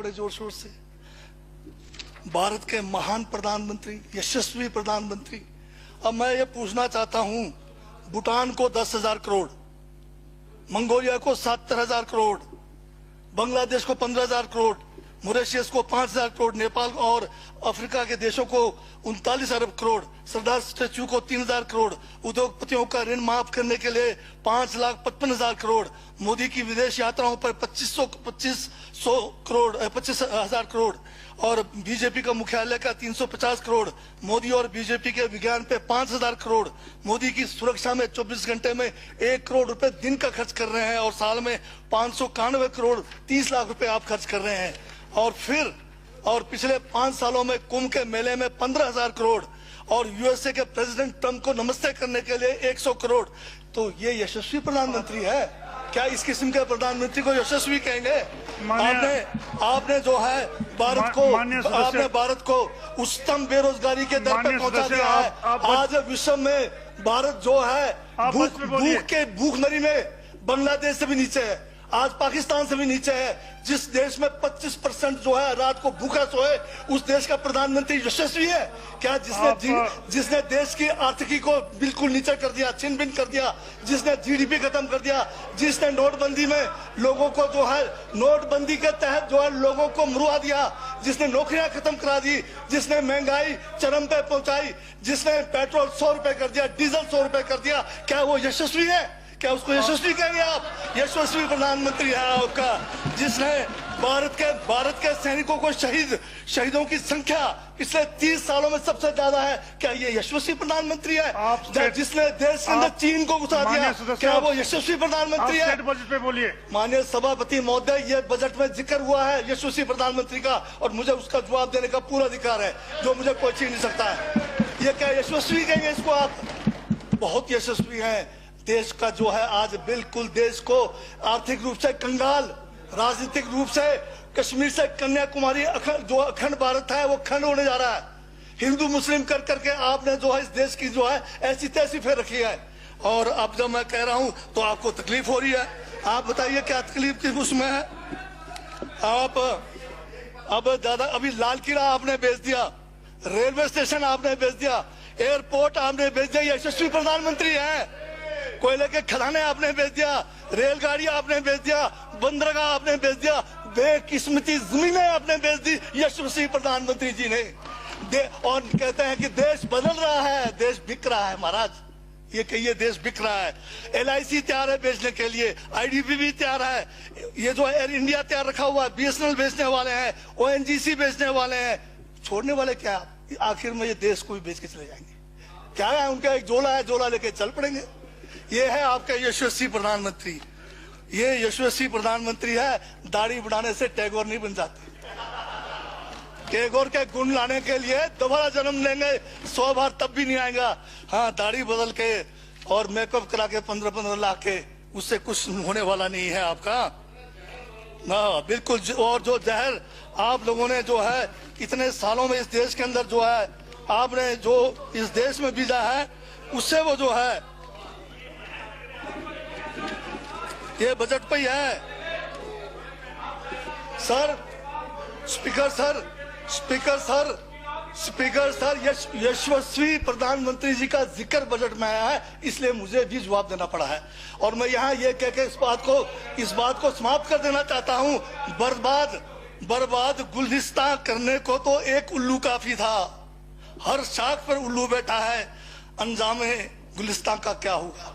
बड़े जोर शोर से। भारत के महान प्रधानमंत्री, यशस्वी प्रधानमंत्री। अब मैं ये पूछना चाहता हूं, भूटान को 10,000 करोड़, मंगोलिया को 70,000 करोड़, बांग्लादेश को 15,000 करोड़, मॉरिशस को 5,000 करोड़, नेपाल और अफ्रीका के देशों को 39 अरब करोड़, सरदार स्टैच्यू को 3,000 करोड़, उद्योगपतियों का ऋण माफ करने के लिए 5,55,000 करोड़, मोदी की विदेश यात्राओं पर 25,000 करोड़ और बीजेपी का मुख्यालय का 350 करोड़, मोदी और बीजेपी के विज्ञान पे 5,000 करोड़, मोदी की सुरक्षा में 24 घंटे में 1 करोड़ रुपए दिन का खर्च कर रहे हैं और साल में 591 करोड़ 30 लाख रुपए आप खर्च कर रहे हैं। और पिछले 5 सालों में कुंभ के मेले में 15,000 करोड़ और यूएसए के प्रेसिडेंट ट्रंप को नमस्ते करने के लिए 100 करोड़। तो ये यशस्वी प्रधानमंत्री है क्या? इस किस्म के प्रधानमंत्री को यशस्वी कहेंगे? आपने जो है भारत को उच्चतम बेरोजगारी के दर पर पहुंचा दिया है। आज विश्व में भारत जो है भूखमरी में बांग्लादेश से भी नीचे है, आज पाकिस्तान से भी नीचे है। जिस देश में 25% जो है रात को भूखा सोए, उस देश का प्रधानमंत्री यशस्वी है क्या? जिसने देश की आर्थिकी को बिल्कुल नीचे कर दिया, छिन भिन कर दिया, जिसने जीडीपी खत्म कर दिया, जिसने नोटबंदी में लोगों को जो है नोटबंदी के तहत जो है लोगों को मरवा दिया, जिसने नौकरियां खत्म करा दी, जिसने महंगाई चरम पे पहुंचाई, जिसने पेट्रोल 100 रुपए कर दिया, डीजल 100 रुपए कर दिया, क्या वो यशस्वी है? क्या उसको यशस्वी कहेंगे आप? यशस्वी प्रधानमंत्री है आपका, जिसने भारत के सैनिकों को शहीदों की संख्या पिछले 30 सालों में सबसे ज्यादा है। क्या ये यशस्वी प्रधानमंत्री है? जिसने देश के अंदर चीन को घुसा दिया, क्या वो यशस्वी प्रधानमंत्री है? बजट पे बोलिए। माननीय सभापति महोदय, ये बजट में जिक्र हुआ है यशस्वी प्रधानमंत्री का और मुझे उसका जवाब देने का पूरा अधिकार है, जो मुझे कोई छीन नहीं सकता है। ये क्या यशस्वी कहेंगे इसको आप? बहुत यशस्वी है। देश का जो है आज बिल्कुल देश को आर्थिक रूप से कंगाल, राजनीतिक रूप से कश्मीर से कन्याकुमारी जो अखंड भारत है वो खंड होने जा रहा है। हिंदू मुस्लिम कर करके आपने जो है इस देश की जो है ऐसी तैसी फेर रखी है। और अब जब मैं कह रहा हूं तो आपको तकलीफ हो रही है। आप बताइए क्या तकलीफ की उसमें है? आप अब दादा अभी लाल किला आपने बेच दिया, रेलवे स्टेशन आपने बेच दिया, एयरपोर्ट आपने बेच दिया। यशस्वी प्रधानमंत्री है। कोयले के खदाने आपने बेच दिया, रेलगाड़ी आपने बेच दिया, बंदरगाह आपने बेच दिया, बेकिस्मती जमीनें आपने बेच दी यशस्वी प्रधानमंत्री जी ने। और कहते हैं कि देश बदल रहा है, देश बिक रहा है। महाराज ये कहिए देश बिक रहा है। LIC तैयार है बेचने के लिए, IDB भी तैयार है, ये जो एयर इंडिया तैयार रखा हुआ है, BSNL बेचने वाले हैं, ONGC बेचने वाले हैं। छोड़ने वाले क्या? आखिर में ये देश को भी बेच के चले जाएंगे। क्या है उनका? एक झोला है, झोला लेके चल पड़ेंगे। ये है आपका यशस्वी प्रधानमंत्री। ये यशस्वी प्रधानमंत्री है। दाढ़ी बढ़ाने से टैगोर नहीं बन जाते। टैगोर के गुण लाने के लिए दोबारा जन्म लेंगे 100 बार तब भी नहीं आएगा। हाँ, दाढ़ी बदल के और मेकअप करा के 15-15 लाख के, उससे कुछ होने वाला नहीं है आपका ना, बिल्कुल। और जो जहर आप लोगों ने जो है इतने सालों में इस देश के अंदर जो है आपने जो इस देश में बीजा है, उससे वो जो है ये बजट पे ही है। सर, स्पीकर सर, यशस्वी प्रधानमंत्री जी का जिक्र बजट में आया है, इसलिए मुझे भी जवाब देना पड़ा है। और मैं यहाँ ये कह के इस बात को समाप्त कर देना चाहता हूँ। बर्बाद गुलदस्ता करने को तो एक उल्लू काफी था, हर शाख पर उल्लू बैठा है, अंजामे गुलिस्तान का क्या होगा?